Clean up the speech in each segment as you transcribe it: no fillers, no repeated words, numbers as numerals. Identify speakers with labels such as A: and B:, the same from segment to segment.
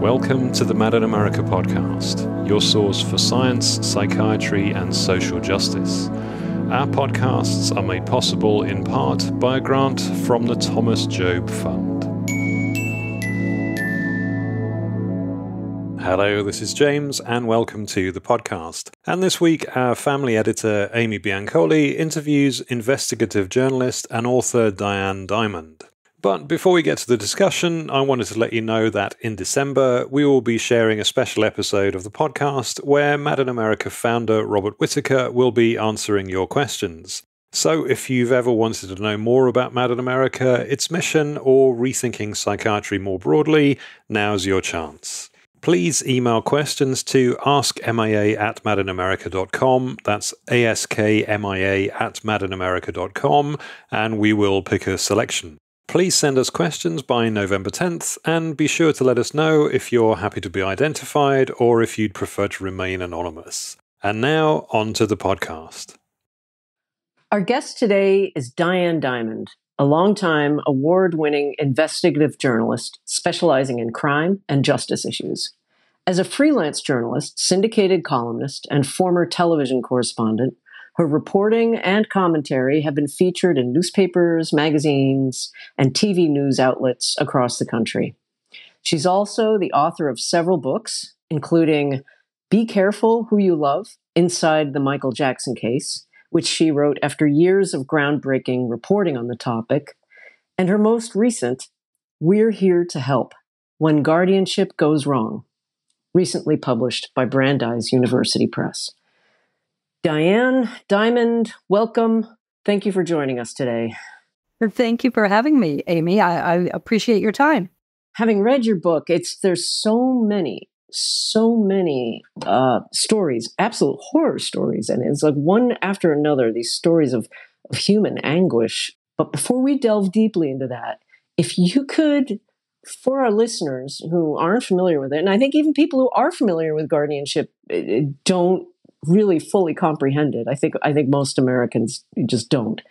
A: Welcome to the Mad in America podcast, your source for science, psychiatry, and social justice. Our podcasts are made possible in part by a grant from the Thomas Job Fund. Hello, this is James, and welcome to the podcast. And this week, our family editor, Amy Biancoli, interviews investigative journalist and author Diane Dimond. But before we get to the discussion, I wanted to let you know that in December, we will be sharing a special episode of the podcast where Mad in America founder Robert Whitaker will be answering your questions. So if you've ever wanted to know more about Mad in America, its mission, or rethinking psychiatry more broadly, now's your chance. Please email questions to askmia@madinamerica.com. That's askmia@madinamerica.com, and we will pick a selection. Please send us questions by November 10th, and be sure to let us know if you're happy to be identified or if you'd prefer to remain anonymous. And now, on to the podcast.
B: Our guest today is Diane Dimond, a longtime award-winning investigative journalist specializing in crime and justice issues. As a freelance journalist, syndicated columnist, and former television correspondent, her reporting and commentary have been featured in newspapers, magazines, and TV news outlets across the country. She's also the author of several books, including Be Careful Who You Love, Inside the Michael Jackson Case, which she wrote after years of groundbreaking reporting on the topic, and her most recent, We're Here to Help, When Guardianship Goes Wrong, recently published by Brandeis University Press. Diane Dimond, welcome. Thank you for joining us today.
C: Thank you for having me, Amy. I appreciate your time.
B: Having read your book, there's so many stories, absolute horror stories, and it's like one after another, these stories of human anguish. But before we delve deeply into that, if you could, for our listeners who aren't familiar with it, and I think even people who are familiar with guardianship don't really fully comprehend it. I think most Americans just don't.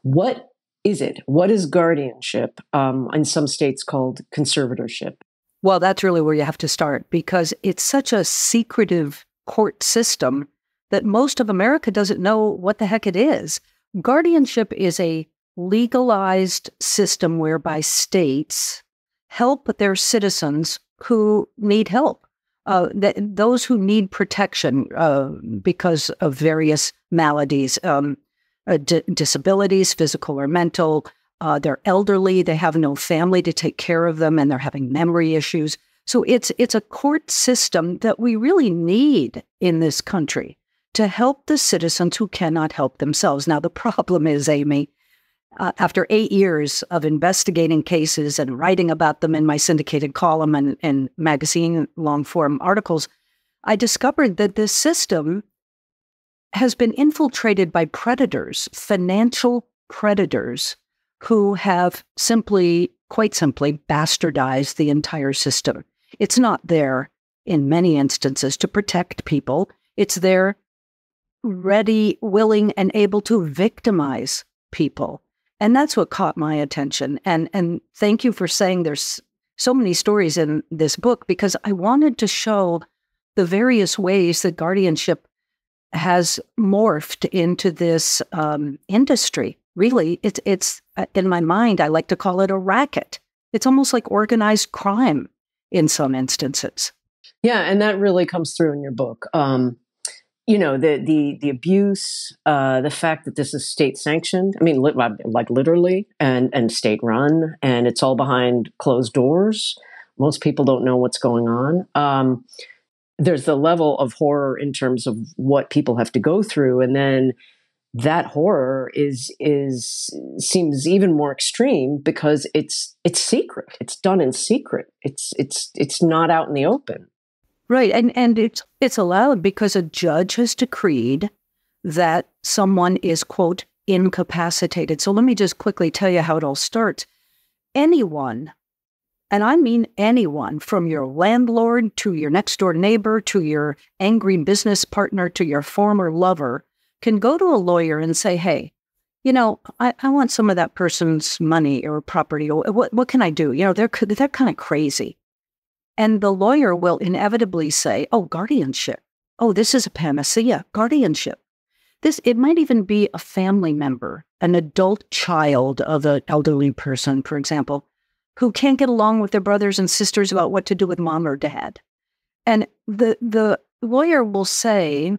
B: What is it? What is guardianship? In some states called conservatorship.
C: Well, that's really where you have to start, because it's such a secretive court system that most of America doesn't know what the heck it is. Guardianship is a legalized system whereby states help their citizens who need help. Those who need protection because of various maladies, disabilities, physical or mental, they're elderly, they have no family to take care of them, and they're having memory issues. So it's a court system that we really need in this country to help the citizens who cannot help themselves. Now, the problem is, Amy, after 8 years of investigating cases and writing about them in my syndicated column and magazine long-form articles, I discovered that this system has been infiltrated by predators, financial predators, who have quite simply, bastardized the entire system. It's not there, in many instances, to protect people. It's there ready, willing, and able to victimize people. And that's what caught my attention. And thank you for saying there's so many stories in this book, because I wanted to show the various ways that guardianship has morphed into this industry. Really, it's in my mind, I like to call it a racket. It's almost like organized crime in some instances.
B: Yeah, and that really comes through in your book. The abuse, the fact that this is state sanctioned, I mean, like literally, and state run, and it's all behind closed doors. Most people don't know what's going on. There's the level of horror in terms of what people have to go through. And then that horror seems even more extreme because it's secret. It's done in secret. It's not out in the open.
C: Right, and it's allowed because a judge has decreed that someone is, quote, incapacitated. So let me just quickly tell you how it all starts. Anyone, and I mean anyone, from your landlord to your next door neighbor to your angry business partner to your former lover, can go to a lawyer and say, hey, I want some of that person's money or property. What can I do? They're kind of crazy. And the lawyer will inevitably say, oh, guardianship. Oh, this is a panacea, guardianship. It might even be a family member, an adult child of an elderly person, for example, who can't get along with their brothers and sisters about what to do with mom or dad. And the lawyer will say,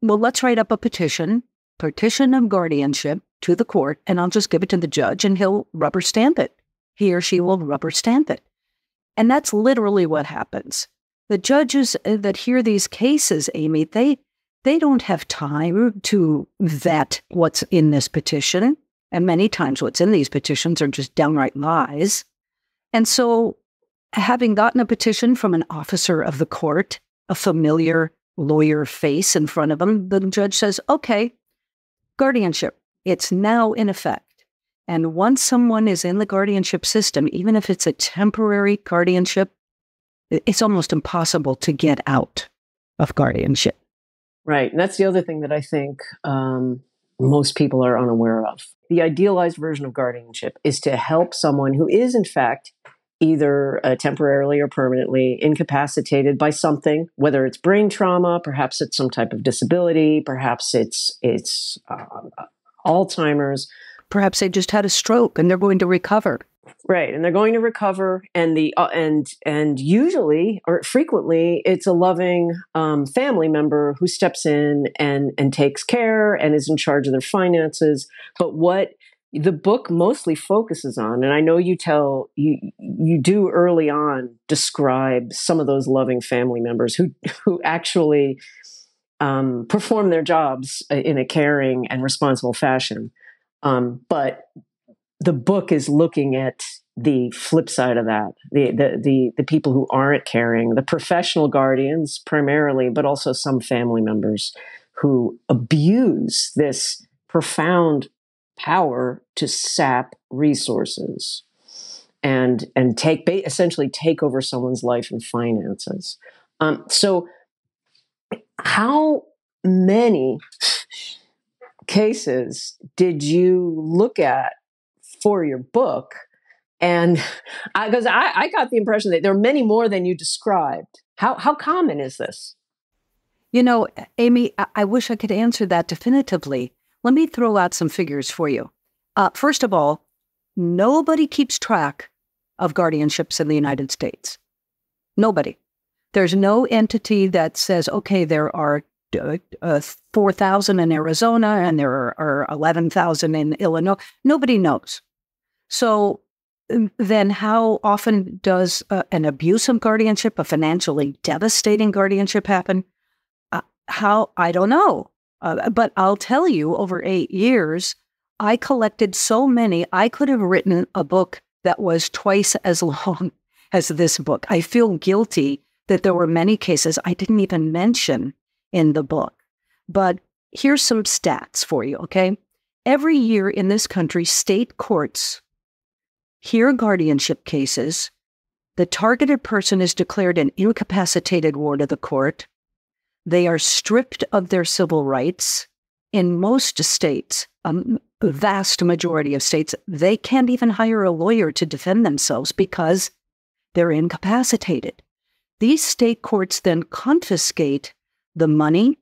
C: well, let's write up a petition of guardianship to the court, and I'll just give it to the judge, and he'll rubber stamp it. He or she will rubber stamp it. And that's literally what happens. The judges that hear these cases, Amy, they don't have time to vet what's in this petition. And many times what's in these petitions are just downright lies. And so having gotten a petition from an officer of the court, a familiar lawyer face in front of them, the judge says, okay, guardianship, it's now in effect. And once someone is in the guardianship system, even if it's a temporary guardianship, it's almost impossible to get out of guardianship.
B: Right. And that's the other thing that I think most people are unaware of. The idealized version of guardianship is to help someone who is, in fact, either temporarily or permanently incapacitated by something, whether it's brain trauma, perhaps it's some type of disability, perhaps it's Alzheimer's.
C: Perhaps they just had a stroke and they're going to recover.
B: Right, and they're going to recover, and and usually or frequently it's a loving family member who steps in and takes care and is in charge of their finances. But what the book mostly focuses on, and I know you do early on describe some of those loving family members who actually perform their jobs in a caring and responsible fashion, but the book is looking at the flip side of that, the people who aren't caring, the professional guardians primarily, but also some family members who abuse this profound power to sap resources and essentially take over someone's life and finances. So how many cases did you look at for your book? And because I got the impression that there are many more than you described. How common is this?
C: You know, Amy, I wish I could answer that definitively. Let me throw out some figures for you. First of all, nobody keeps track of guardianships in the United States. Nobody. There's no entity that says, okay, there are 4,000 in Arizona and there are 11,000 in Illinois. Nobody knows. So then how often does an abusive guardianship, a financially devastating guardianship happen? I don't know. But I'll tell you, over 8 years, I collected so many, I could have written a book that was twice as long as this book. I feel guilty that there were many cases I didn't even mention in the book. But here's some stats for you, okay? Every year in this country, state courts hear guardianship cases. The targeted person is declared an incapacitated ward of the court. They are stripped of their civil rights. In most states, a vast majority of states, they can't even hire a lawyer to defend themselves because they're incapacitated. These state courts then confiscate the money,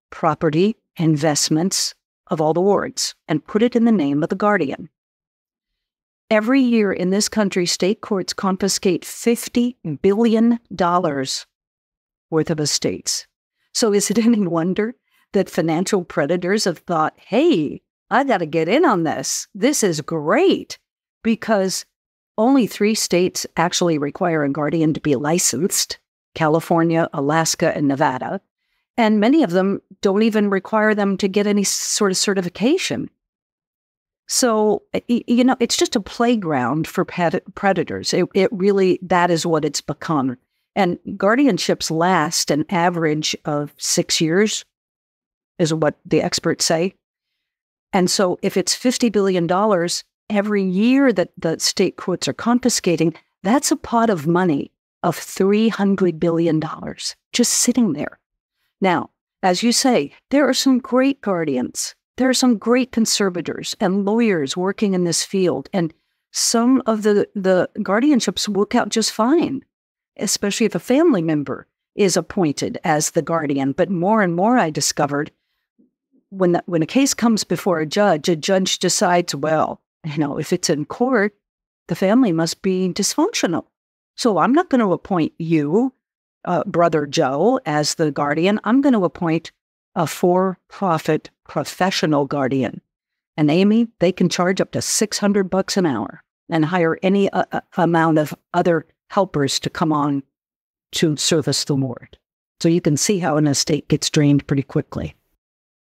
C: property, investments of all the wards and put it in the name of the guardian. Every year in this country, state courts confiscate $50 billion worth of estates. So is it any wonder that financial predators have thought, hey, I got to get in on this. This is great, because only 3 states actually require a guardian to be licensed: California, Alaska, and Nevada. And many of them don't even require them to get any sort of certification. So, you know, it's just a playground for predators. It really, that is what it's become. And guardianships last an average of 6 years, is what the experts say. And so if it's $50 billion every year that the state courts are confiscating, that's a pot of money of $300 billion just sitting there. Now, as you say, there are some great guardians. There are some great conservators and lawyers working in this field, and some of the guardianships work out just fine. especially if a family member is appointed as the guardian. But more and more I discovered when a case comes before a judge decides, well, if it's in court, the family must be dysfunctional. So I'm not going to appoint you, Brother Joe, as the guardian. I'm going to appoint a for-profit professional guardian. And Amy, they can charge up to $600 an hour and hire any amount of other helpers to come on to service the ward. So you can see how an estate gets drained pretty quickly.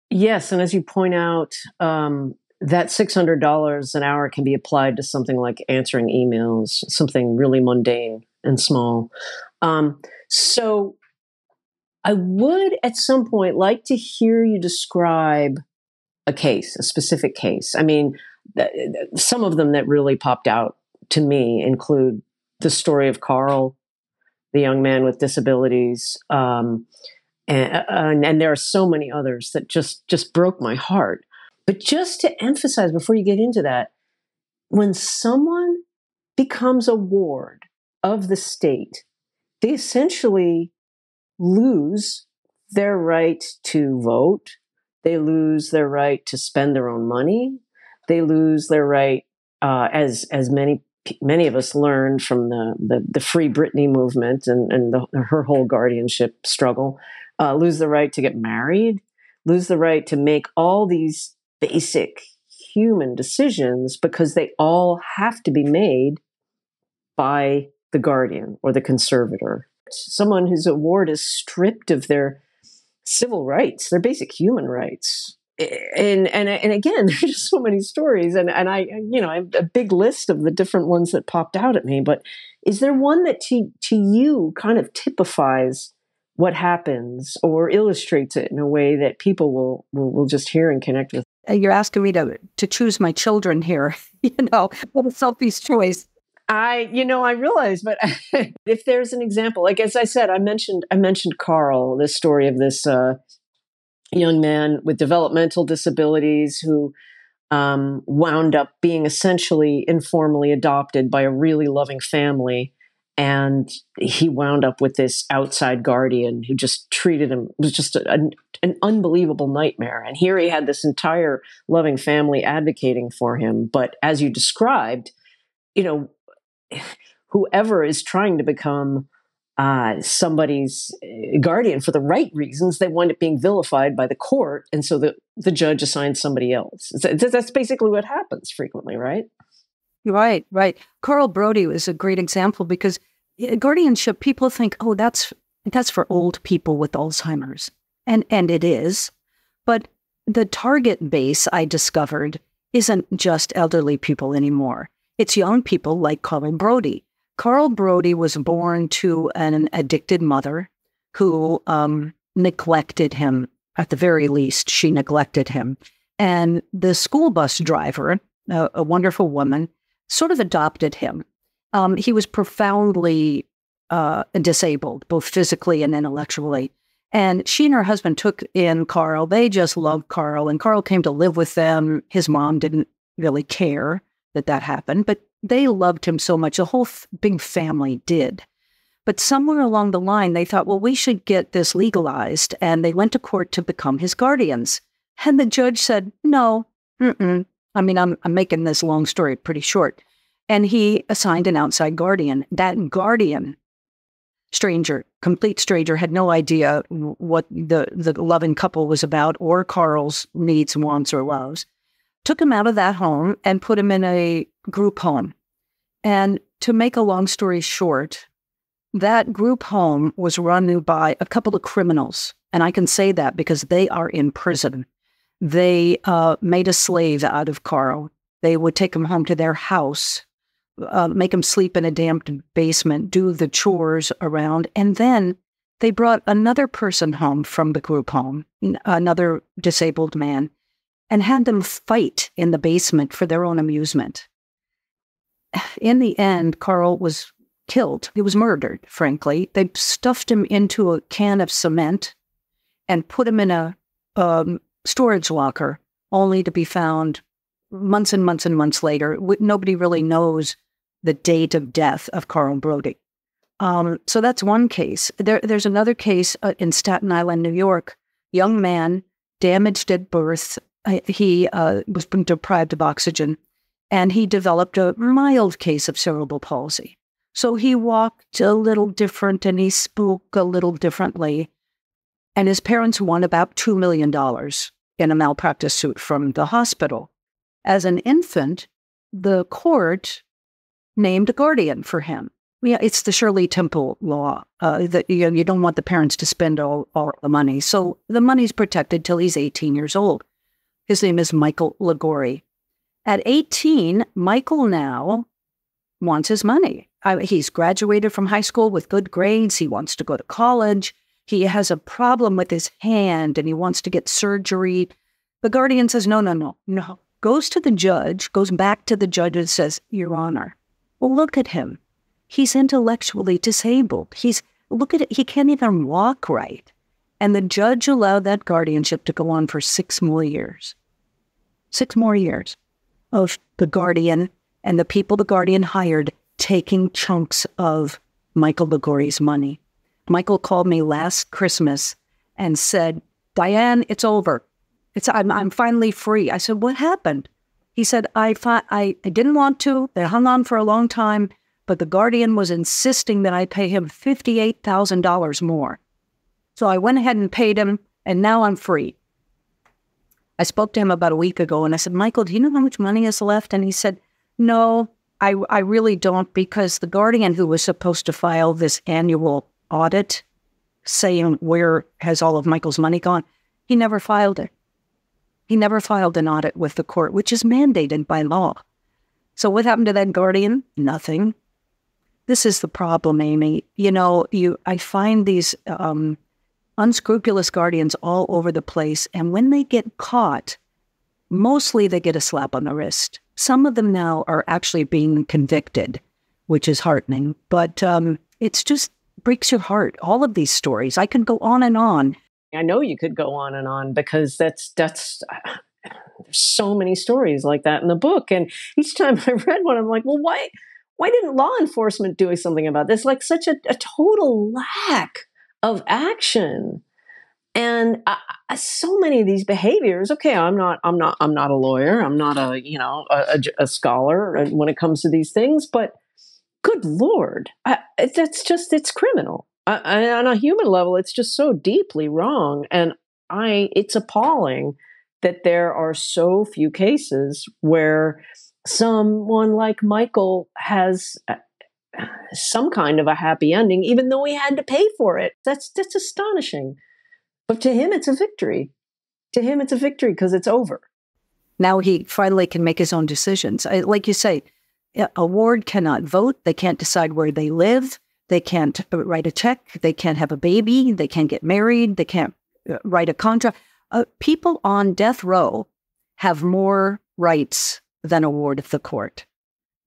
B: Yes, and as you point out, that $600 an hour can be applied to something like answering emails, something really mundane and small. So I would at some point like to hear you describe a case, a specific case. I mean, some of them that really popped out to me include the story of Carl, the young man with disabilities, and there are so many others that just broke my heart. But just to emphasize before you get into that, when someone becomes a ward of the state, they essentially lose their right to vote. They lose their right to spend their own money. They lose their right, as many of us learned from the Free Britney movement and her whole guardianship struggle, lose the right to get married, lose the right to make all these basic human decisions because they all have to be made by the guardian or the conservator. Someone whose ward is stripped of their civil rights, their basic human rights. And again, there's just so many stories, and I have a big list of the different ones that popped out at me. But is there one that to you kind of typifies what happens or illustrates it in a way that people will just hear and connect with?
C: You're asking me to choose my children here. What a selfish choice.
B: I realize, but if there's an example, like as I said, I mentioned Carl, this story of this young man with developmental disabilities who wound up being essentially informally adopted by a really loving family. And he wound up with this outside guardian who just treated him, it was just an unbelievable nightmare. And here he had this entire loving family advocating for him. But as you described, whoever is trying to become somebody's guardian for the right reasons, they wind up being vilified by the court. And so the judge assigns somebody else. That's basically what happens frequently, right?
C: Right. Carl Brody was a great example because guardianship, people think, oh, that's for old people with Alzheimer's. And it is. But the target base, I discovered, isn't just elderly people anymore. It's young people like Carl Brody. Carl Brody was born to an addicted mother who neglected him. At the very least, she neglected him. And the school bus driver, a wonderful woman, sort of adopted him. He was profoundly disabled, both physically and intellectually. And she and her husband took in Carl. They just loved Carl. And Carl came to live with them. His mom didn't really care that happened, but they loved him so much. The whole big family did. But somewhere along the line, they thought, well, we should get this legalized. And they went to court to become his guardians. And the judge said, no, I mean, I'm making this long story pretty short. And he assigned an outside guardian. That guardian, complete stranger, had no idea what the loving couple was about or Carl's needs, wants, or loves. Took him out of that home and put him in a group home. And to make a long story short, that group home was run by a couple of criminals. And I can say that because they are in prison. They made a slave out of Carl. They would take him home to their house, make him sleep in a damped basement, do the chores around. And then they brought another person home from the group home, another disabled man, and had them fight in the basement for their own amusement. In the end, Carl was killed. He was murdered, frankly. They stuffed him into a can of cement and put him in a storage locker, only to be found months and months and months later. Nobody really knows the date of death of Carl Brody. So that's one case. There's another case in Staten Island, New York. Young man, damaged at birth. He was deprived of oxygen, and he developed a mild case of cerebral palsy. So he walked a little different and he spoke a little differently. And his parents won about $2 million in a malpractice suit from the hospital. As an infant, the court named a guardian for him. Yeah, it's the Shirley Temple law that you don't want the parents to spend all the money. So the money's protected till he's 18 years old. His name is Michael Ligori. At 18, Michael now wants his money. He's graduated from high school with good grades. He wants to go to college. He has a problem with his hand and he wants to get surgery. The guardian says, no. Goes to the judge, goes back to the judge and says, Your Honor, well, look at him. He's intellectually disabled. Look at it. He can't even walk right. And the judge allowed that guardianship to go on for 6 more years. 6 more years of the guardian and the people the guardian hired taking chunks of Michael Ligori's money. Michael called me last Christmas and said, Diane, it's over. I'm finally free. I said, what happened? He said, I didn't want to. They hung on for a long time, but the guardian was insisting that I pay him $58,000 more. So I went ahead and paid him, and now I'm free. I spoke to him about a week ago, and I said, Michael, do you know how much money is left? And he said, no, I really don't, because the guardian who was supposed to file this annual audit saying where has all of Michael's money gone, he never filed it. He never filed an audit with the court, which is mandated by law. So what happened to that guardian? Nothing. This is the problem, Amy. I find these unscrupulous guardians all over the place, and when they get caught, mostly they get a slap on the wrist. Some of them now are actually being convicted, which is heartening, but it's just breaks your heart. All of these stories, I can go on and on.
B: I know you could go on and on because that's there's so many stories like that in the book. And each time I read one, I'm like, well, why didn't law enforcement do something about this? Like such a total lack of action. And so many of these behaviors. Okay, I'm not a lawyer. I'm not a scholar when it comes to these things. But good Lord, it's criminal. On a human level, it's just so deeply wrong. And it's appalling that there are so few cases where someone like Michael has some kind of a happy ending, even though he had to pay for it. That's astonishing. But to him, it's a victory. To him, it's a victory because it's over.
C: Now he finally can make his own decisions. Like you say, a ward cannot vote. They can't decide where they live. They can't write a check. They can't have a baby. They can't get married. They can't write a contract. People on death row have more rights than a ward of the court.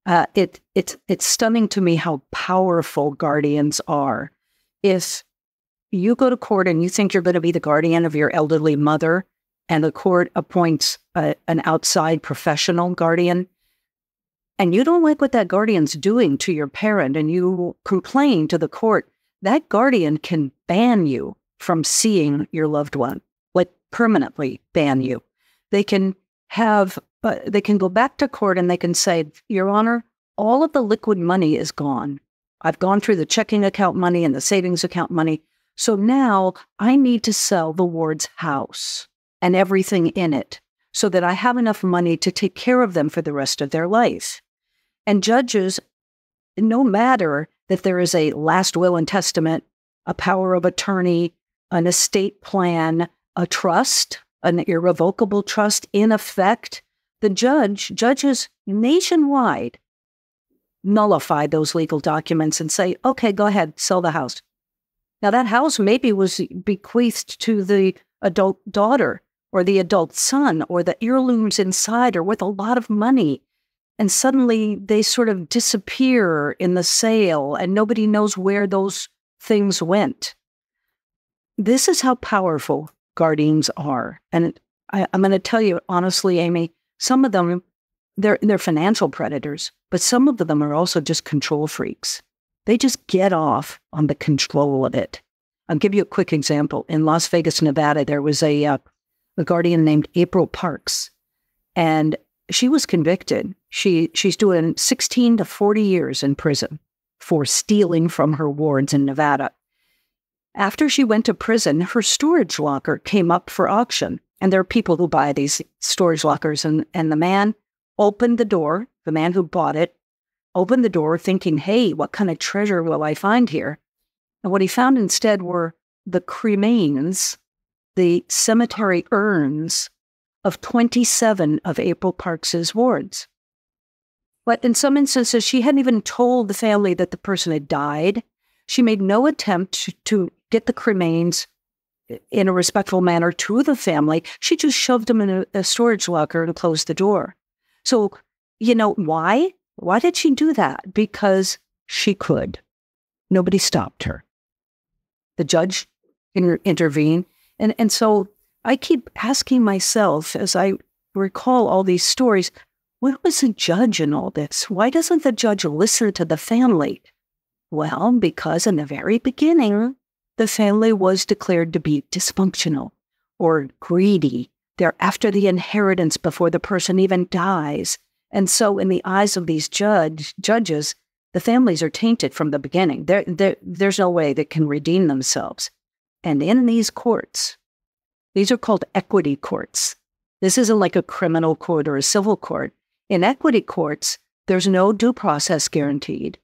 C: It's stunning to me how powerful guardians are. If you go to court and you think you're going to be the guardian of your elderly mother, and the court appoints an outside professional guardian, and you don't like what that guardian's doing to your parent, and you complain to the court, that guardian can ban you from seeing your loved one, like permanently ban you. They can go back to court and they can say, Your Honor, all of the liquid money is gone. I've gone through the checking account money and the savings account money. So now I need to sell the ward's house and everything in it so that I have enough money to take care of them for the rest of their life. And judges, no matter that there is a last will and testament, a power of attorney, an estate plan, a trust, an irrevocable trust in effect, judges nationwide nullify those legal documents and say, okay, go ahead, sell the house. Now that house maybe was bequeathed to the adult daughter or the adult son, or the heirlooms inside are worth a lot of money. And suddenly they sort of disappear in the sale and nobody knows where those things went. This is how powerful guardians are. And I'm going to tell you honestly, Amy, some of them, they're financial predators, but some of them are also just control freaks. They just get off on the control of it. I'll give you a quick example. In Las Vegas, Nevada, there was a guardian named April Parks, and she was convicted. She's doing 16 to 40 years in prison for stealing from her wards in Nevada. After she went to prison, her storage locker came up for auction. And there are people who buy these storage lockers. And the man opened the door, the man who bought it, opened the door thinking, hey, what kind of treasure will I find here? And what he found instead were the cremains, the cemetery urns of 27 of April Parks's wards. But in some instances, she hadn't even told the family that the person had died. She made no attempt to get the cremains in a respectful manner to the family. She just shoved them in a storage locker and closed the door. So, why? Why did she do that? Because she could. Nobody stopped her. The judge intervened. And so I keep asking myself, as I recall all these stories, where was the judge in all this? Why doesn't the judge listen to the family? Well, because in the very beginning, the family was declared to be dysfunctional or greedy. They're after the inheritance before the person even dies. And so in the eyes of these judges, the families are tainted from the beginning. There's no way they can redeem themselves. And in these courts, these are called equity courts. This isn't like a criminal court or a civil court. In equity courts, there's no due process guaranteed.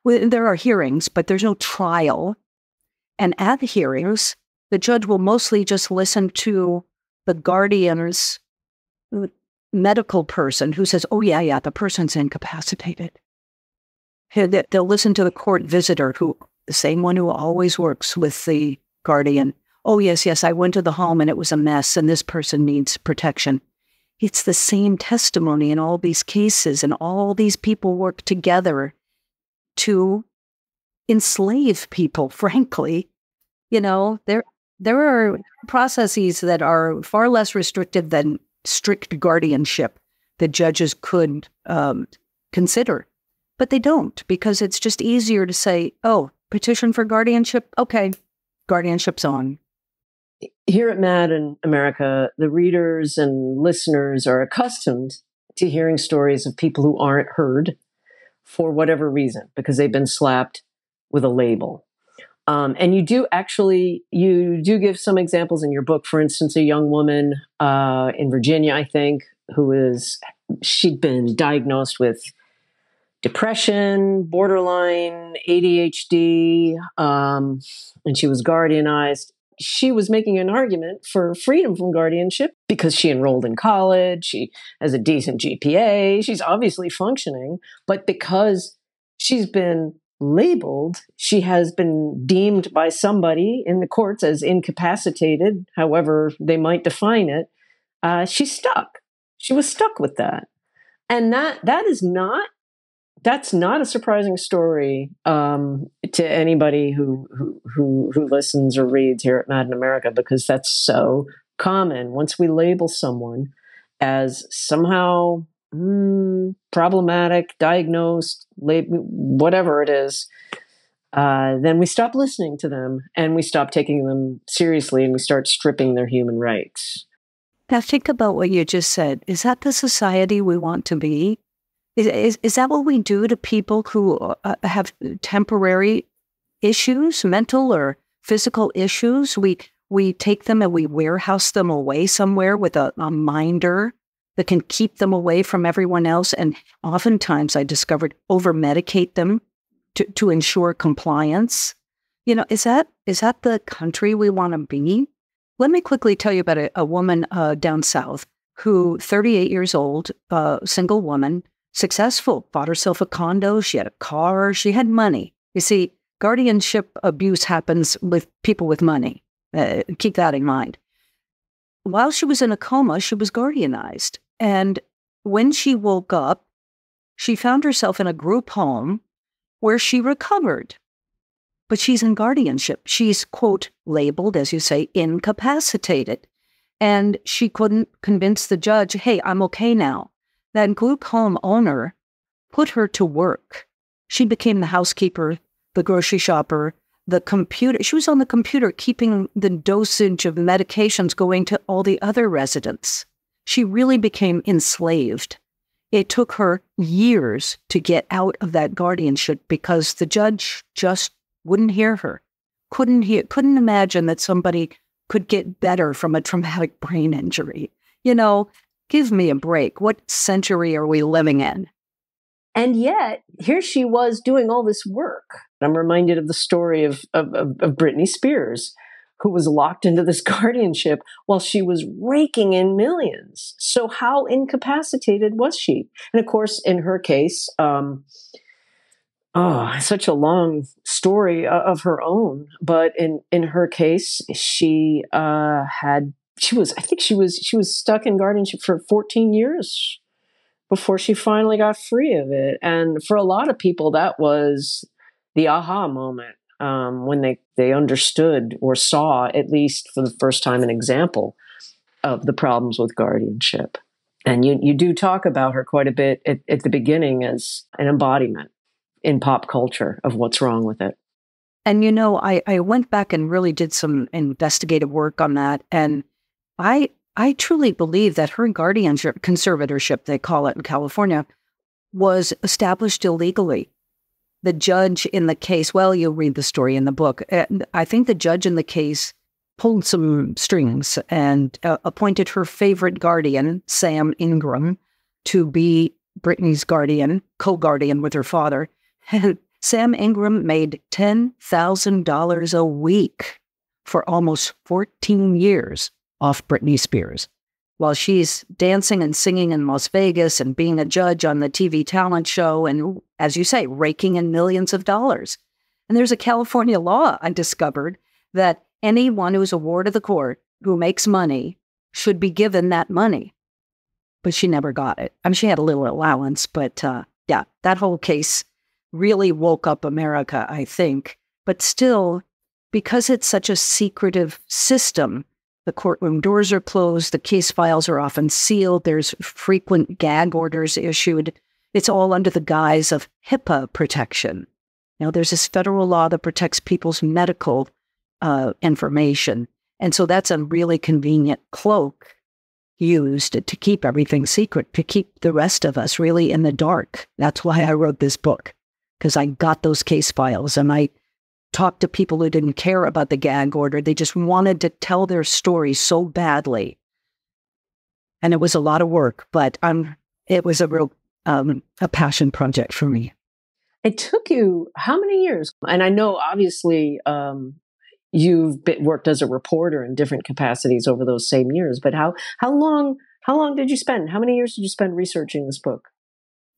C: Well, there are hearings, but there's no trial. And at hearings, the judge will mostly just listen to the guardian's medical person who says, oh, yeah, the person's incapacitated. They'll listen to the court visitor, the same one who always works with the guardian. Oh, yes, I went to the home and it was a mess and this person needs protection. It's the same testimony in all these cases, and all these people work together to enslave people, frankly. There are processes that are far less restrictive than strict guardianship that judges could consider. But they don't, because it's just easier to say, oh, petition for guardianship? Okay, guardianship's on.
B: Here at Mad in America, the readers and listeners are accustomed to hearing stories of people who aren't heard for whatever reason, because they've been slapped with a label. And you do give some examples in your book. For instance, a young woman in Virginia, I think, she'd been diagnosed with depression, borderline ADHD, and she was guardianized. She was making an argument for freedom from guardianship because she enrolled in college, she has a decent GPA, she's obviously functioning, but because she's been labeled, she has been deemed by somebody in the courts as incapacitated, however they might define it, she's stuck. She was stuck with that. And that's not a surprising story to anybody who listens or reads here at Mad in America, because that's so common. Once we label someone as somehow problematic, diagnosed, whatever it is, then we stop listening to them and we stop taking them seriously and we start stripping their human rights.
C: Now think about what you just said. Is that the society we want to be? Is that what we do to people who have temporary issues, mental or physical issues? We take them and we warehouse them away somewhere with a minder that can keep them away from everyone else. And oftentimes I discovered over-medicate them to ensure compliance. Is that the country we want to be? Let me quickly tell you about a woman down south who, 38 years old, single woman, successful, bought herself a condo, she had a car, she had money. You see, guardianship abuse happens with people with money. Keep that in mind. While she was in a coma, she was guardianized. And when she woke up, she found herself in a group home where she recovered. But she's in guardianship. She's, quote, labeled, as you say, incapacitated. And she couldn't convince the judge, hey, I'm okay now. That group home owner put her to work. She became the housekeeper, the grocery shopper, the computer. She was on the computer keeping the dosage of medications going to all the other residents. She really became enslaved. It took her years to get out of that guardianship because the judge just wouldn't hear her. Couldn't imagine that somebody could get better from a traumatic brain injury. Give me a break. What century are we living in?
B: And yet, here she was doing all this work. I'm reminded of the story of Britney Spears, who was locked into this guardianship while she was raking in millions. So how incapacitated was she? And of course, in her case, such a long story of her own. But in her case, she was stuck in guardianship for 14 years before she finally got free of it. And for a lot of people, that was the aha moment, when they understood or saw, at least for the first time, an example of the problems with guardianship. And you do talk about her quite a bit at the beginning as an embodiment in pop culture of what's wrong with it.
C: And, I went back and really did some investigative work on that. And I truly believe that her guardianship, conservatorship, they call it in California, was established illegally. The judge in the case, well, you'll read the story in the book. I think the judge in the case pulled some strings and appointed her favorite guardian, Sam Ingram, to be Brittany's guardian, co-guardian with her father. And Sam Ingram made $10,000 a week for almost 14 years off Britney Spears, while she's dancing and singing in Las Vegas and being a judge on the TV talent show and, as you say, raking in millions of dollars. And there's a California law I discovered that anyone who's a ward of the court who makes money should be given that money. But she never got it. I mean, she had a little allowance, but that whole case really woke up America, I think. But still, because it's such a secretive system, the courtroom doors are closed, the case files are often sealed, there's frequent gag orders issued. It's all under the guise of HIPAA protection. There's this federal law that protects people's medical information. And so that's a really convenient cloak used to keep everything secret, to keep the rest of us really in the dark. That's why I wrote this book, because I got those case files and I talked to people who didn't care about the gag order. They just wanted to tell their story so badly. And it was a lot of work, but it was a real a passion project for me.
B: It took you how many years? And I know, obviously, you've worked as a reporter in different capacities over those same years, but how long did you spend? How many years did you spend researching this book?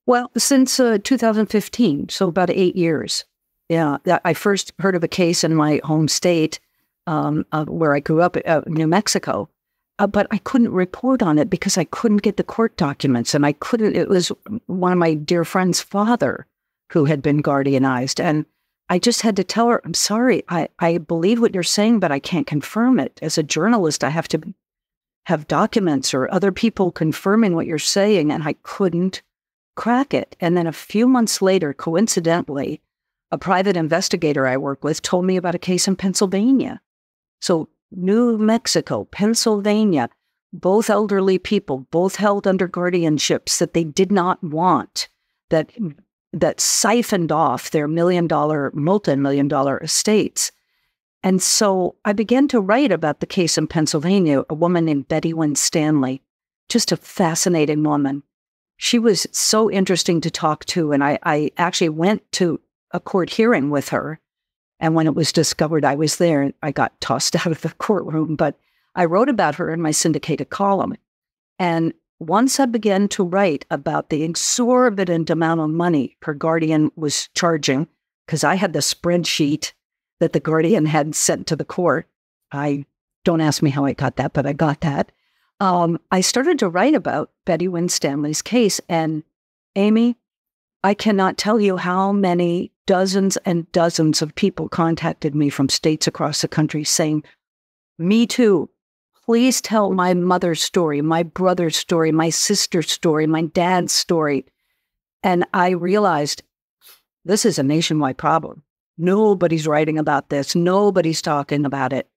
C: Well, since 2015, so about 8 years. Yeah, I first heard of a case in my home state where I grew up, New Mexico, but I couldn't report on it because I couldn't get the court documents, and it was one of my dear friend's father who had been guardianized, and I just had to tell her, I'm sorry, I believe what you're saying, but I can't confirm it. As a journalist, I have to have documents or other people confirming what you're saying, and I couldn't crack it. And then a few months later, coincidentally, a private investigator I work with told me about a case in Pennsylvania. So New Mexico, Pennsylvania, both elderly people, both held under guardianships that they did not want, that siphoned off their multi-million-dollar estates. And so I began to write about the case in Pennsylvania, a woman named Betty Winstanley, just a fascinating woman. She was so interesting to talk to, and I actually went to a court hearing with her. And when it was discovered I was there, I got tossed out of the courtroom. But I wrote about her in my syndicated column. And once I began to write about the exorbitant amount of money her guardian was charging, because I had the spreadsheet that the guardian had sent to the court. Don't ask me how I got that, but I got that. I started to write about Betty Winstanley's case. And Amy, I cannot tell you how many dozens and dozens of people contacted me from states across the country saying, me too. Please tell my mother's story, my brother's story, my sister's story, my dad's story. And I realized this is a nationwide problem. Nobody's writing about this. Nobody's talking about it.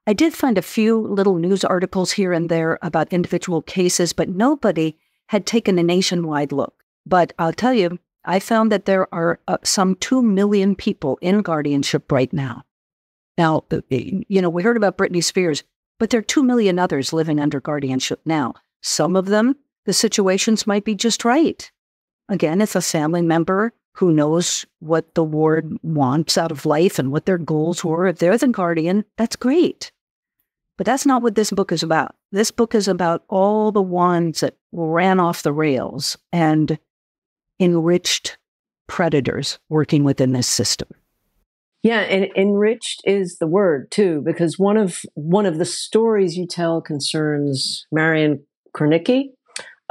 C: I did find a few little news articles here and there about individual cases, but nobody had taken a nationwide look. But I'll tell you, I found that there are some 2 million people in guardianship right now. Now, we heard about Britney Spears, but there are 2 million others living under guardianship now. Some of them, the situations might be just right. Again, it's a family member who knows what the ward wants out of life and what their goals were. If they're the guardian, that's great. But that's not what this book is about. This book is about all the ones that ran off the rails and enriched predators working within this system.
B: Yeah, and enriched is the word too, because one of the stories you tell concerns Marian Kornicki,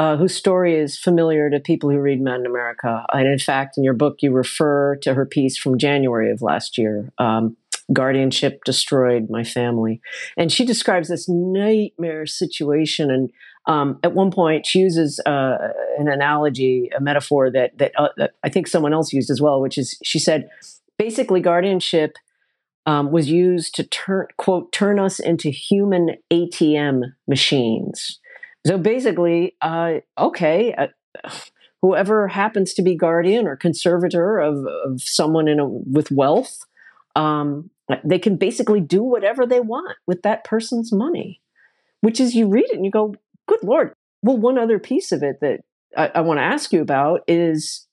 B: whose story is familiar to people who read Men in America. And in fact, in your book, you refer to her piece from January of last year, Guardianship Destroyed My Family. And she describes this nightmare situation. And at one point, she uses an analogy, a metaphor that I think someone else used as well, which is, she said, basically, guardianship was used to turn us into human ATM machines. So basically, whoever happens to be guardian or conservator of someone with wealth, they can basically do whatever they want with that person's money, which is, you read it and you go, good Lord. Well, one other piece of it that I want to ask you about is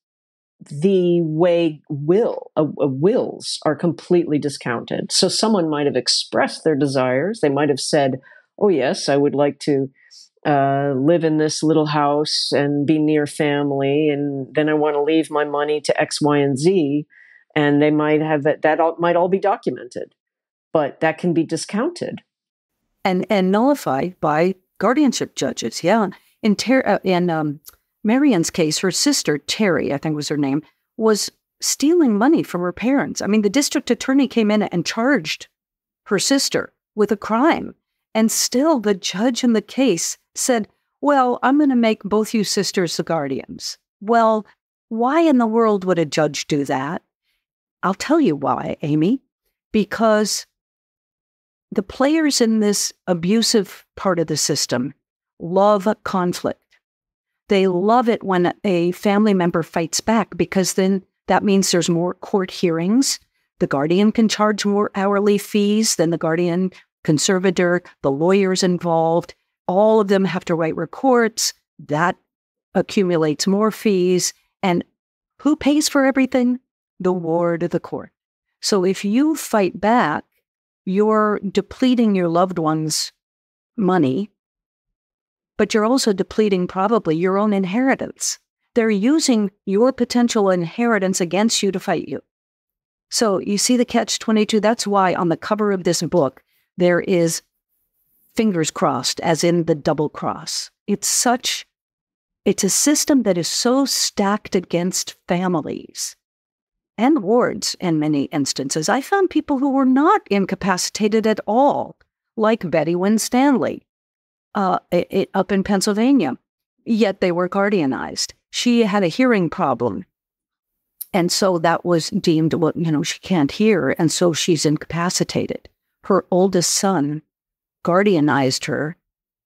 B: the way wills are completely discounted. So someone might have expressed their desires. They might have said, oh, yes, I would like to live in this little house and be near family, and then I want to leave my money to X, Y, and Z. And they might have might all be documented, but that can be discounted
C: and nullified by guardianship judges. Yeah, in Marian's case, her sister Terry, I think was her name, was stealing money from her parents. I mean, the district attorney came in and charged her sister with a crime. And still the judge in the case said, well, I'm going to make both you sisters the guardians. Well, why in the world would a judge do that? I'll tell you why, Amy. Because the players in this abusive part of the system love conflict. They love it when a family member fights back, because then that means there's more court hearings. The guardian can charge more hourly fees than the guardian conservator, the lawyers involved. All of them have to write reports. That accumulates more fees. And who pays for everything? The ward of the court. So if you fight back, you're depleting your loved one's money, but you're also depleting probably your own inheritance. They're using your potential inheritance against you to fight you. So you see the catch-22? That's why on the cover of this book, there is fingers crossed, as in the double cross. It's a system that is so stacked against families and wards in many instances. I found people who were not incapacitated at all, like Betty Winstanley up in Pennsylvania, yet they were guardianized. She had a hearing problem, and so that was deemed, well, she can't hear, and so she's incapacitated. Her oldest son guardianized her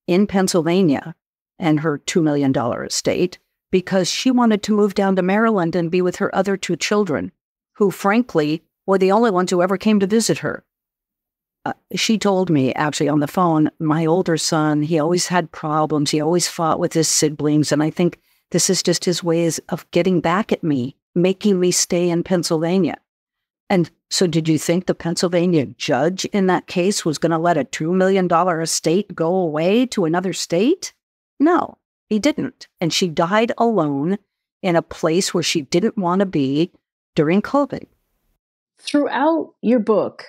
C: in Pennsylvania and her $2 million estate because she wanted to move down to Maryland and be with her other 2 children, who, frankly, were the only ones who ever came to visit her. She told me, actually, on the phone, my older son, he always had problems. He always fought with his siblings, and I think this is just his ways of getting back at me, making me stay in Pennsylvania. And so did you think the Pennsylvania judge in that case was going to let a $2 million estate go away to another state? No, he didn't. And she died alone in a place where she didn't want to be during COVID.
B: Throughout your book,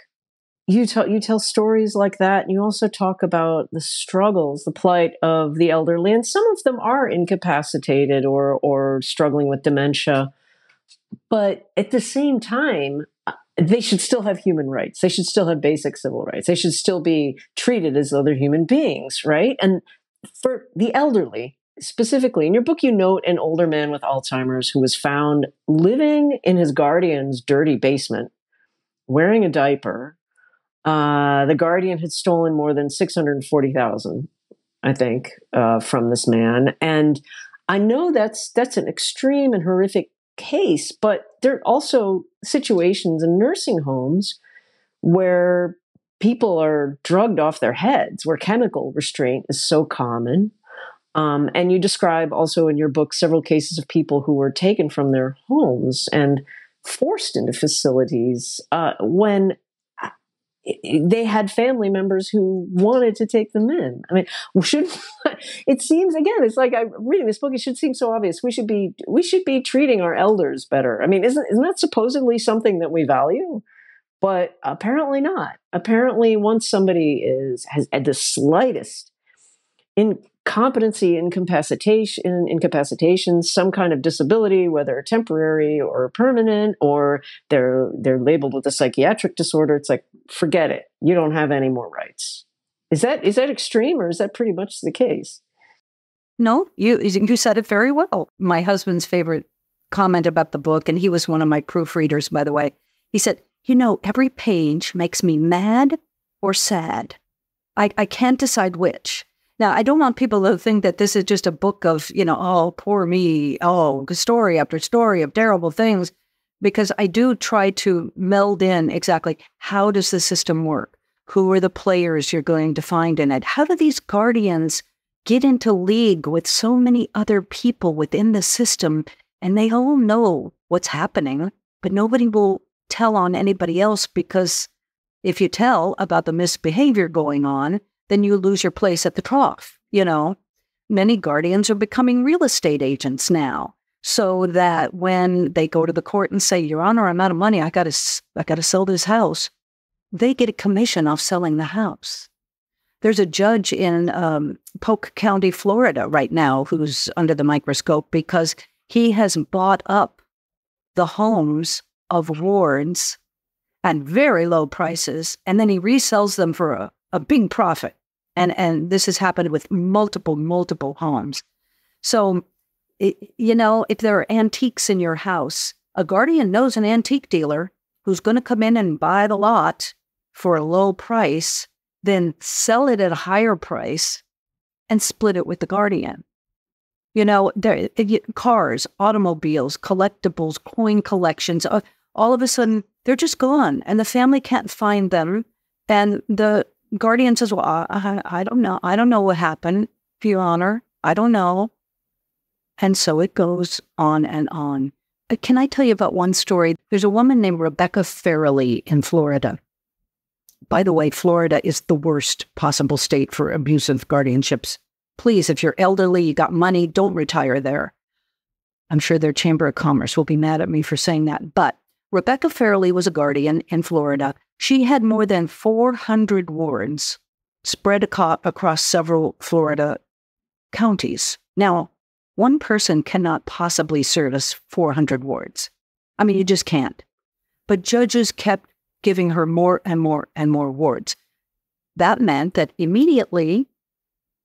B: you tell stories like that, and you also talk about the struggles, the plight of the elderly, and some of them are incapacitated or struggling with dementia. But at the same time, they should still have human rights. They should still have basic civil rights. They should still be treated as other human beings, right? And for the elderly, specifically, in your book, you note an older man with Alzheimer's who was found living in his guardian's dirty basement wearing a diaper. The Guardian had stolen more than 640,000, I think, from this man. And I know that's an extreme and horrific case, but there are also situations in nursing homes where people are drugged off their heads, where chemical restraint is so common. And you describe also in your book several cases of people who were taken from their homes and forced into facilities when they had family members who wanted to take them in. I mean, it seems, again, it's like I'm reading this book, it should seem so obvious. We should be treating our elders better. I mean, isn't that supposedly something that we value? But apparently not. Apparently, once somebody has had the slightest incompetency, incapacitation, some kind of disability, whether temporary or permanent, or they're labeled with a psychiatric disorder, it's like, forget it. You don't have any more rights. Is that extreme, or is that pretty much the case?
C: No, you said it very well. My husband's favorite comment about the book, and he was one of my proofreaders, by the way, he said, every page makes me mad or sad. I can't decide which. Now, I don't want people to think that this is just a book of, oh, poor me, oh, story after story of terrible things, because I do try to meld in exactly how does the system work? Who are the players you're going to find in it? How do these guardians get into league with so many other people within the system, and they all know what's happening, but nobody will tell on anybody else, because if you tell about the misbehavior going on, then you lose your place at the trough. Many guardians are becoming real estate agents now, so that when they go to the court and say, Your Honor, I'm out of money, I got to sell this house, they get a commission off selling the house. There's a judge in Polk County, Florida right now who's under the microscope because he has bought up the homes of wards at very low prices, and then he resells them for a big profit. And this has happened with multiple homes. So, if there are antiques in your house, a guardian knows an antique dealer who's going to come in and buy the lot for a low price, then sell it at a higher price and split it with the guardian. Cars, automobiles, collectibles, coin collections, all of a sudden, they're just gone, and the family can't find them. And the guardian says, well, I don't know. I don't know what happened, Your Honor. I don't know. And so it goes on and on. Can I tell you about one story? There's a woman named Rebecca Farrelly in Florida. By the way, Florida is the worst possible state for abusive guardianships. Please, if you're elderly, you got money, don't retire there. I'm sure their Chamber of Commerce will be mad at me for saying that. But Rebecca Farrelly was a guardian in Florida. She had more than 400 wards spread across several Florida counties. Now, one person cannot possibly service 400 wards. I mean, you just can't. But judges kept giving her more and more and more wards. That meant that immediately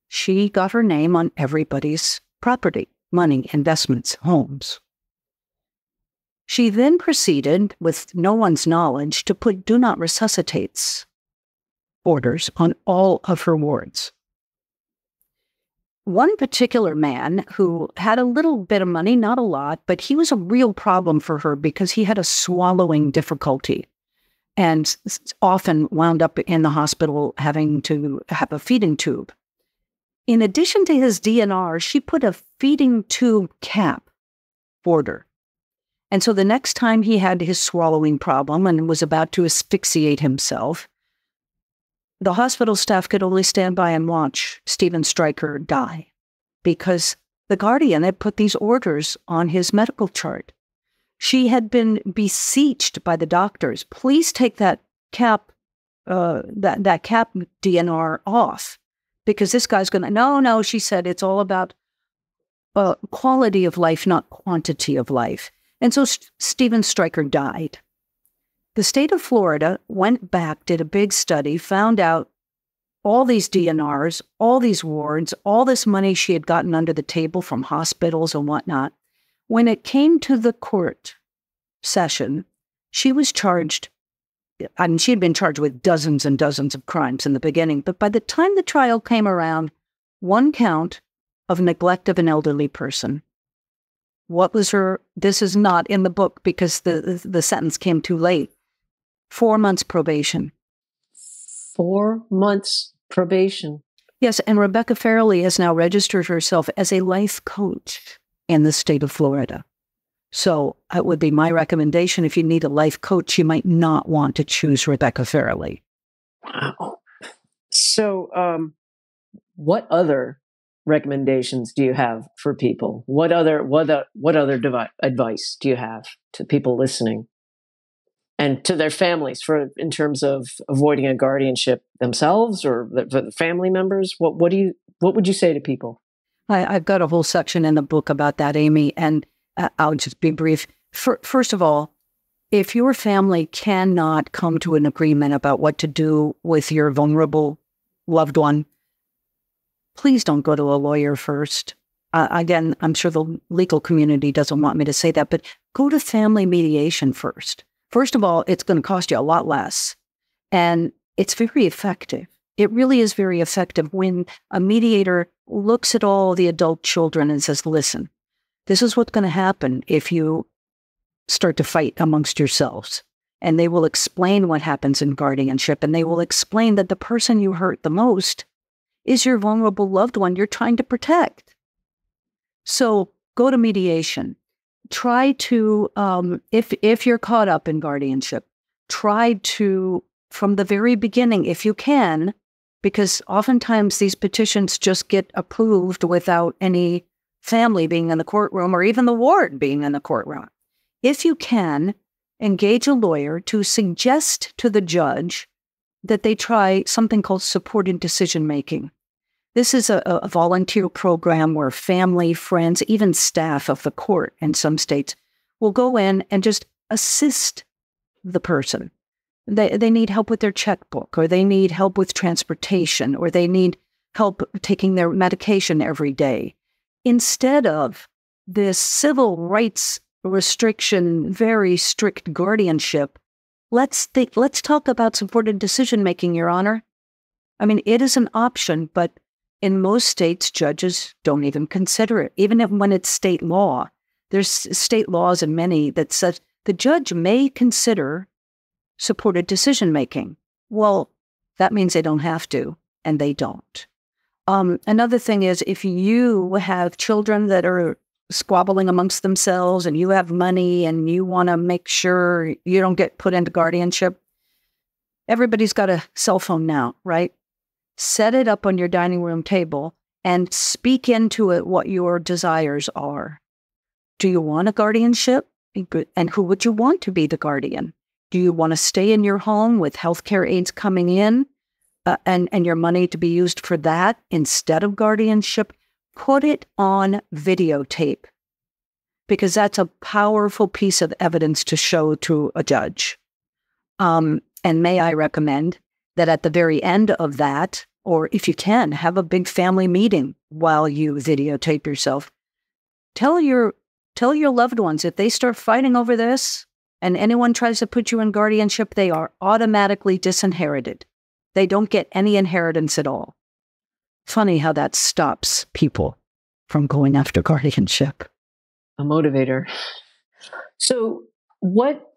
C: she got her name on everybody's property, money, investments, homes. She then proceeded, with no one's knowledge, to put do not resuscitates orders on all of her wards. One particular man who had a little bit of money, not a lot, but he was a real problem for her because he had a swallowing difficulty and often wound up in the hospital having to have a feeding tube. In addition to his DNR, she put a feeding tube cap order. And so the next time he had his swallowing problem and was about to asphyxiate himself, the hospital staff could only stand by and watch Stephen Stryker die because the guardian had put these orders on his medical chart. She had been beseeched by the doctors, please take that cap, that cap DNR off because this guy's going to, no, she said, it's all about quality of life, not quantity of life. And so Stephen Stryker died. The state of Florida went back, did a big study, found out all these DNRs, all these wards, all this money she had gotten under the table from hospitals and whatnot. When it came to the court session, she was charged I mean, she had been charged with dozens and dozens of crimes in the beginning, but by the time the trial came around, one count of neglect of an elderly person. What was her, this is not in the book because the sentence came too late. 4 months probation.
B: 4 months probation.
C: Yes, and Rebecca Farrelly has now registered herself as a life coach in the state of Florida. So it would be my recommendation, if you need a life coach, you might not want to choose Rebecca Farrelly.
B: Wow. So what other recommendations do you have for people? What other advice do you have to people listening and to their families in terms of avoiding a guardianship themselves or the family members? What would you say to people?
C: I've got a whole section in the book about that, Amy, and I'll just be brief. First of all, if your family cannot come to an agreement about what to do with your vulnerable loved one, please don't go to a lawyer first. Again, I'm sure the legal community doesn't want me to say that, but go to family mediation first. First of all, it's going to cost you a lot less, and it's very effective. It really is very effective when a mediator looks at all the adult children and says, listen, this is what's going to happen if you start to fight amongst yourselves. And they will explain what happens in guardianship, and they will explain that the person you hurt the most is your vulnerable loved one you're trying to protect. So go to mediation. Try to, if you're caught up in guardianship, try to, from the very beginning, if you can, because oftentimes these petitions just get approved without any family being in the courtroom or even the ward being in the courtroom. If you can, engage a lawyer to suggest to the judge that they try something called supported decision-making. This is a volunteer program where family, friends, even staff of the court in some states will go in and just assist the person. They need help with their checkbook, or they need help with transportation, or they need help taking their medication every day. Instead of this civil rights restriction, very strict guardianship, let's talk about supported decision-making, Your Honor. I mean, it is an option, but in most states, judges don't even consider it. Even when it's state law, there's state laws in many that says the judge may consider supported decision-making. Well, that means they don't have to, and they don't. Another thing is, if you have children that are squabbling amongst themselves and you have money and you want to make sure you don't get put into guardianship, everybody's got a cell phone now, right? Set it up on your dining room table and speak into it what your desires are. Do you want a guardianship? And who would you want to be the guardian? Do you want to stay in your home with healthcare aides coming in and your money to be used for that instead of guardianship? Put it on videotape, because that's a powerful piece of evidence to show to a judge. And may I recommend that at the very end of that, or if you can, have a big family meeting while you videotape yourself. Tell your loved ones, if they start fighting over this and anyone tries to put you in guardianship, they are automatically disinherited. They don't get any inheritance at all. Funny how that stops people from going after guardianship.
B: A motivator. So what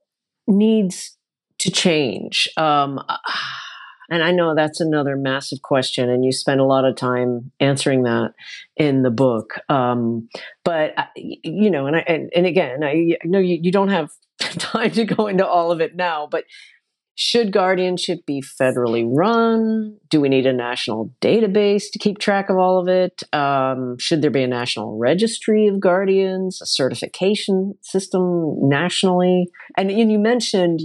B: needs to change? And I know that's another massive question, and you spend a lot of time answering that in the book. But you know, and again, I know you don't have time to go into all of it now, but should guardianship be federally run? Do we need a national database to keep track of all of it? Should there be a national registry of guardians, a certification system nationally? And you mentioned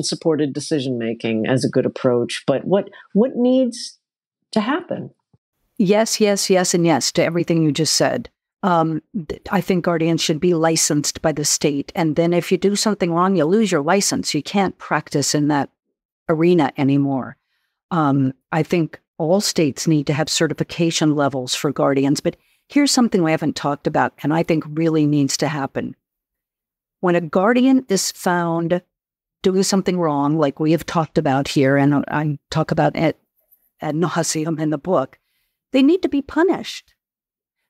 B: supported decision-making as a good approach, but what needs to happen?
C: Yes, and yes to everything you just said. I think guardians should be licensed by the state. And then if you do something wrong, you lose your license. You can't practice in that arena anymore. I think all states need to have certification levels for guardians. But here's something we haven't talked about, and I think really needs to happen. When a guardian is found doing something wrong, like we have talked about here, and I talk about it ad nauseum in the book, they need to be punished.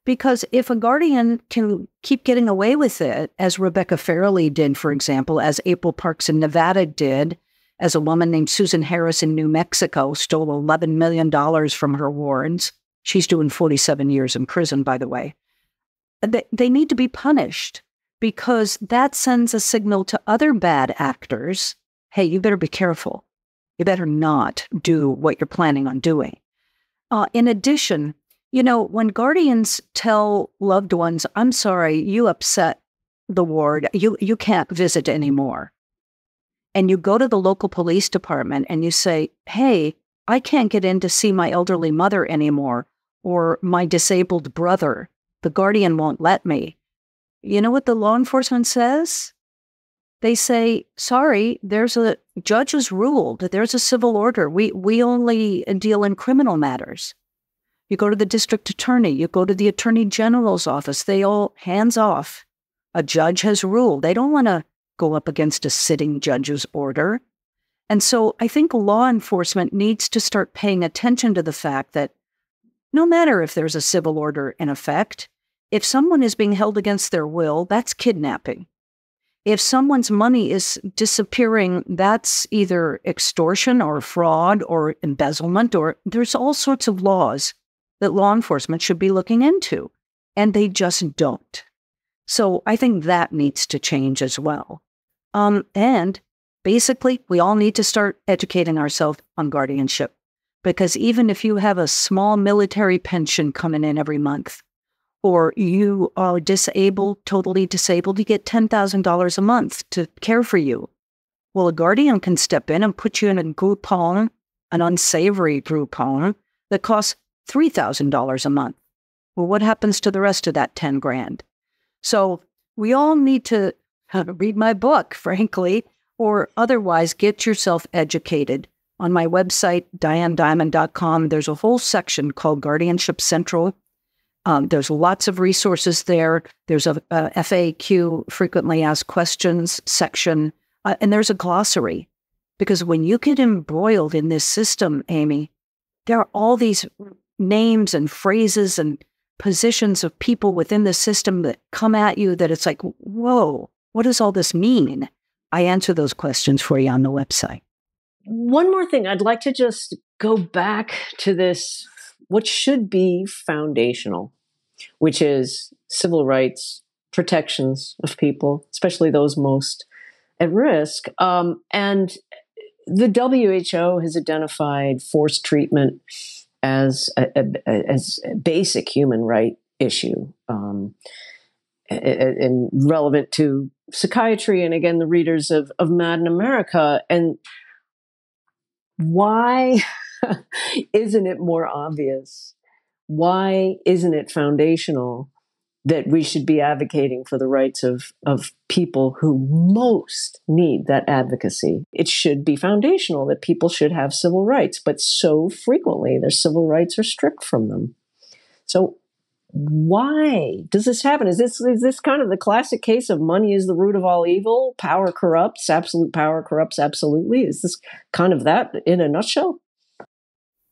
C: Because if a guardian can keep getting away with it, as Rebecca Farrelly did, for example, as April Parks in Nevada did, as a woman named Susan Harris in New Mexico stole $11 million from her warrants. She's doing 47 years in prison, by the way. They need to be punished because that sends a signal to other bad actors. Hey, you better be careful. You better not do what you're planning on doing. In addition, when guardians tell loved ones, I'm sorry, you upset the ward, you can't visit anymore. And you go to the local police department and you say, hey, I can't get in to see my elderly mother anymore, or my disabled brother. The guardian won't let me. You know what the law enforcement says? They say, sorry, there's a judge has ruled that there's a civil order. We only deal in criminal matters. You go to the district attorney, you go to the attorney general's office, they all hands off. A judge has ruled. They don't want to go up against a sitting judge's order. And so I think law enforcement needs to start paying attention to the fact that no matter if there's a civil order in effect, if someone is being held against their will, that's kidnapping. If someone's money is disappearing, that's either extortion or fraud or embezzlement, or there's all sorts of laws that law enforcement should be looking into, and they just don't. So I think that needs to change as well. And basically, we all need to start educating ourselves on guardianship, because even if you have a small military pension coming in every month, or you are disabled, totally disabled, you get $10,000 a month to care for you. Well, a guardian can step in and put you in a group home, an unsavory group home, that costs $3,000 a month. Well, what happens to the rest of that 10 grand? So we all need to read my book, frankly, or otherwise get yourself educated. On my website, dianedimond.com, there's a whole section called Guardianship Central. There's lots of resources there. There's a FAQ, frequently asked questions section, and there's a glossary. Because when you get embroiled in this system, Amy, there are all these names and phrases and positions of people within the system that come at you that it's like, whoa, what does all this mean? I answer those questions for you on the website.
B: One more thing, I'd like to just go back to this, what should be foundational, which is civil rights, protections of people, especially those most at risk. And the WHO has identified forced treatment as a basic human right issue, and relevant to psychiatry, and again, the readers of Mad in America. And why isn't it more obvious? Why isn't it foundational that we should be advocating for the rights of people who most need that advocacy? It should be foundational that people should have civil rights, but so frequently their civil rights are stripped from them. So why does this happen? Is this kind of the classic case of money is the root of all evil? Power corrupts, absolute power corrupts absolutely. Is this kind of that in a nutshell?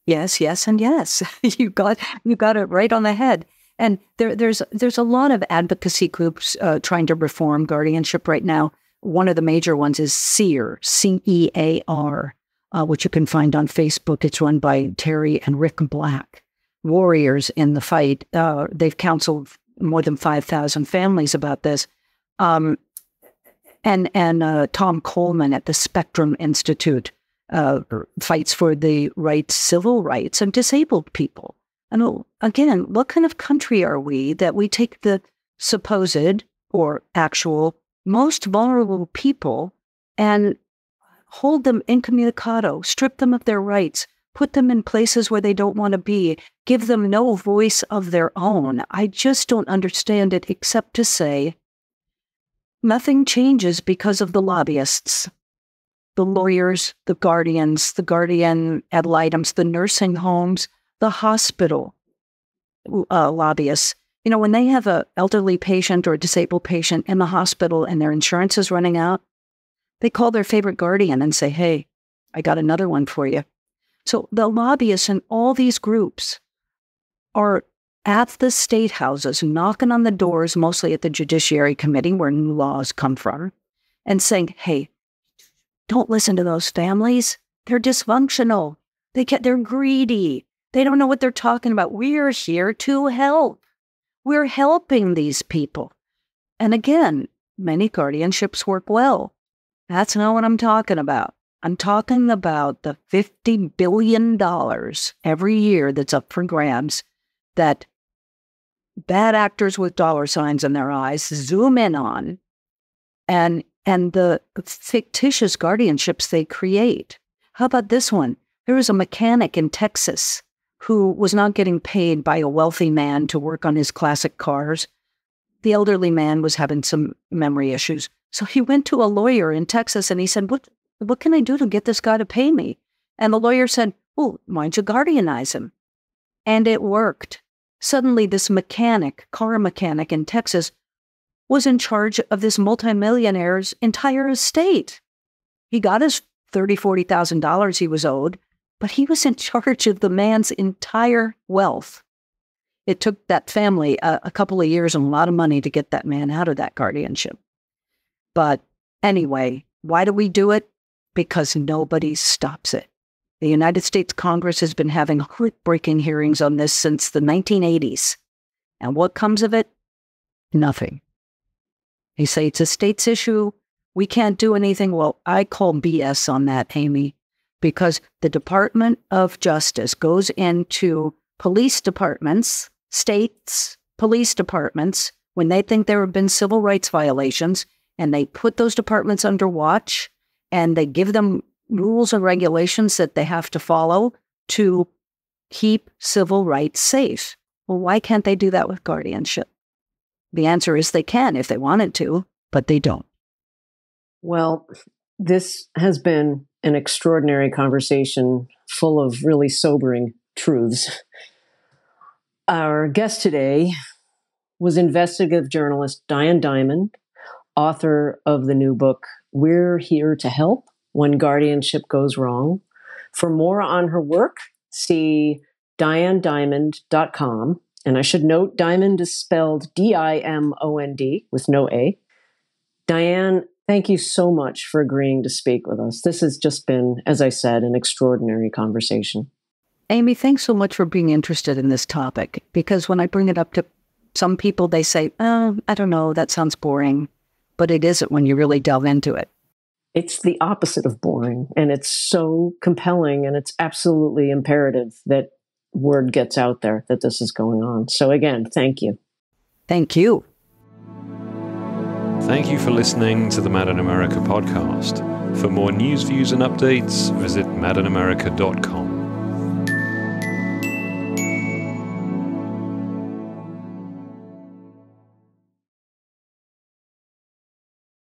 C: Yes, yes, and yes. You got it right on the head. And there's a lot of advocacy groups trying to reform guardianship right now. One of the major ones is CEAR, CEAR, which you can find on Facebook. It's run by Terry and Rick Black, warriors in the fight. They've counseled more than 5,000 families about this. And Tom Coleman at the Spectrum Institute fights for the rights, civil rights of disabled people. And again, what kind of country are we that we take the supposed or actual most vulnerable people and hold them incommunicado, strip them of their rights, put them in places where they don't want to be, give them no voice of their own? I just don't understand it, except to say nothing changes because of the lobbyists, the lawyers, the guardians, the guardian ad litems, the nursing homes, the hospital lobbyists. You know, when they have an elderly patient or a disabled patient in the hospital and their insurance is running out, They call their favorite guardian and say, hey, I got another one for you. So the lobbyists in all these groups are at the state houses, knocking on the doors, mostly at the Judiciary Committee, where new laws come from, and saying, hey, don't listen to those families. They're dysfunctional. They're greedy. They don't know what they're talking about. We're here to help. We're helping these people. And again, many guardianships work well. That's not what I'm talking about. I'm talking about the $50 billion every year that's up for grabs that bad actors with dollar signs in their eyes zoom in on, and the fictitious guardianships they create. How about this one? There was a mechanic in Texas who was not getting paid by a wealthy man to work on his classic cars. The elderly man was having some memory issues. So he went to a lawyer in Texas and he said, what can I do to get this guy to pay me? And the lawyer said, well, why don't you guardianize him? And it worked. Suddenly this car mechanic in Texas, was in charge of this multimillionaire's entire estate. He got his $30,000, $40,000 he was owed, but he was in charge of the man's entire wealth. It took that family a couple of years and a lot of money to get that man out of that guardianship. But anyway, why do we do it? Because nobody stops it. The United States Congress has been having heartbreaking hearings on this since the 1980s. And what comes of it? Nothing. They say it's a state's issue. We can't do anything. Well, I call BS on that, Amy, because the Department of Justice goes into police departments, states' police departments, when they think there have been civil rights violations, and they put those departments under watch, and they give them rules and regulations that they have to follow to keep civil rights safe. Well, why can't they do that with guardianship? The answer is they can if they wanted to, but they don't.
B: Well, this has been an extraordinary conversation full of really sobering truths. Our guest today was investigative journalist Diane Dimond, author of the new book, We're Here to Help When Guardianship Goes Wrong. For more on her work, see DianeDimond.com. And I should note, Dimond is spelled Dimond with no A. Diane, thank you so much for agreeing to speak with us. This has just been, as I said, an extraordinary conversation.
C: Amy, thanks so much for being interested in this topic, because when I bring it up to some people, they say, oh, I don't know, that sounds boring. But it isn't when you really delve into it.
B: It's the opposite of boring, and it's so compelling, and it's absolutely imperative that word gets out there that this is going on. So again, thank you.
C: Thank you.
A: Thank you for listening to the Mad in America podcast. For more news, views, and updates, visit madinamerica.com.